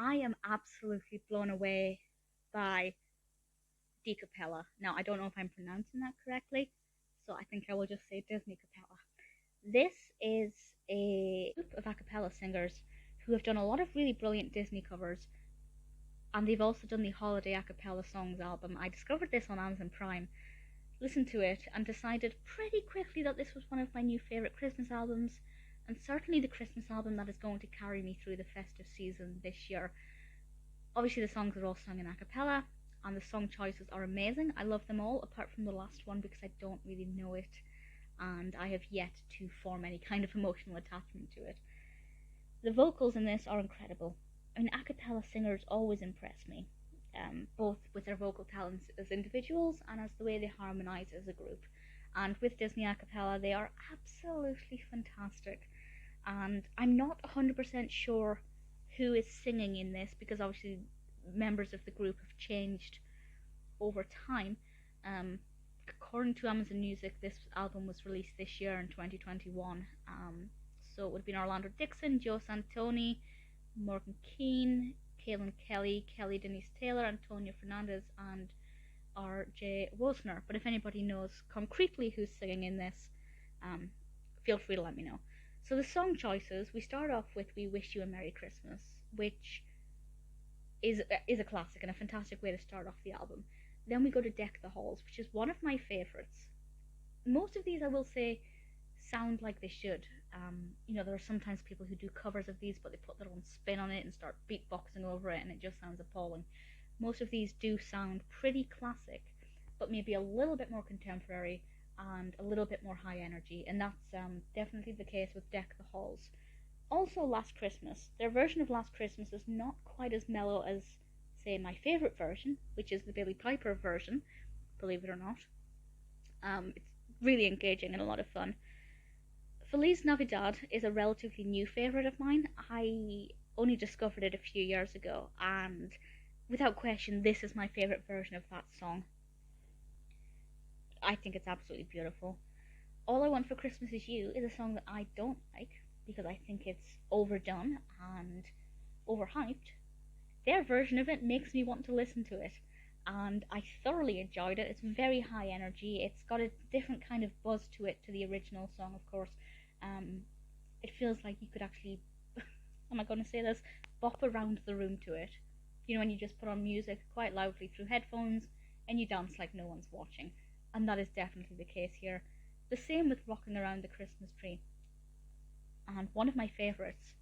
I am absolutely blown away by DCapella. Now, I don't know if I'm pronouncing that correctly, so I think I will just say Disney Capella. This is a group of a cappella singers who have done a lot of really brilliant Disney covers, and they've also done the Holiday A Cappella Songs album. I discovered this on Amazon Prime, listened to it, and decided pretty quickly that this was one of my new favourite Christmas albums, and certainly the Christmas album that is going to carry me through the festive season this year. Obviously, the songs are all sung in a cappella, and the song choices are amazing. I love them all, apart from the last one because I don't really know it, and I have yet to form any kind of emotional attachment to it. The vocals in this are incredible. I mean, a cappella singers always impress me, both with their vocal talents as individuals and as the way they harmonise as a group. And with Disney a cappella, they are absolutely fantastic. And I'm not 100% sure who is singing in this because obviously members of the group have changed over time. According to Amazon Music, this album was released this year in 2021. So it would have been Orlando Dixon, Joe Santoni, Morgan Keane, Kaylin Kelly, Kelly Denise Taylor, Antonio Fernandez, and R.J. Wosner. But if anybody knows concretely who's singing in this, feel free to let me know. So the song choices, we start off with "We Wish You a Merry Christmas," which is a classic and a fantastic way to start off the album. Then we go to "Deck the Halls," which is one of my favourites. Most of these, I will say, sound like they should. There are sometimes people who do covers of these, but they put their own spin on it and start beatboxing over it, and it just sounds appalling. Most of these do sound pretty classic, but maybe a little bit more contemporary and a little bit more high energy, and that's definitely the case with "Deck the Halls." Also, "Last Christmas." Their version of "Last Christmas" is not quite as mellow as, say, my favourite version, which is the Billy Piper version, believe it or not. It's really engaging and a lot of fun. "Feliz Navidad" is a relatively new favourite of mine. I only discovered it a few years ago, and without question, this is my favourite version of that song. I think it's absolutely beautiful. "All I Want for Christmas Is You" is a song that I don't like because I think it's overdone and overhyped. Their version of it makes me want to listen to it, and I thoroughly enjoyed it. It's very high energy. It's got a different kind of buzz to it to the original song, of course. It feels like you could actually, am I going to say this, bop around the room to it. When you just put on music quite loudly through headphones and you dance like no one's watching. And that is definitely the case here. The same with "Rocking Around the Christmas Tree." And one of my favourites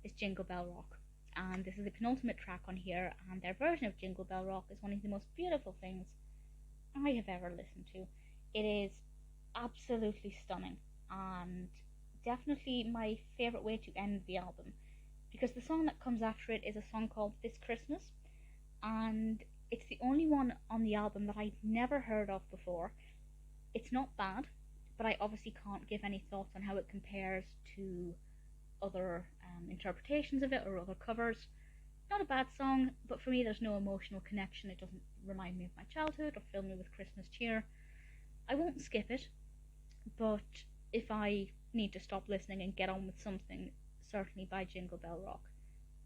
is "Jingle Bell Rock." And this is the penultimate track on here, and their version of "Jingle Bell Rock" is one of the most beautiful things I have ever listened to. It is absolutely stunning, and definitely my favourite way to end the album, because the song that comes after it is a song called "This Christmas," and it's the only one on the album that I'd never heard of before. It's not bad, but I obviously can't give any thoughts on how it compares to other interpretations of it or other covers. Not a bad song, but for me there's no emotional connection. It doesn't remind me of my childhood or fill me with Christmas cheer. I won't skip it, but if I need to stop listening and get on with something, certainly by "Jingle Bell Rock."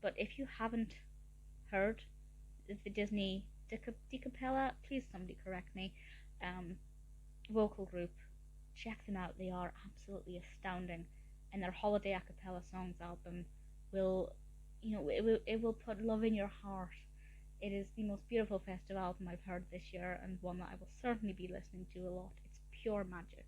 But if you haven't heard the Disney DCapella, please somebody correct me, vocal group, check them out. They are absolutely astounding, and their Holiday A Cappella Songs album will, it will put love in your heart. It is the most beautiful festive album I've heard this year, and one that I will certainly be listening to a lot. It's pure magic.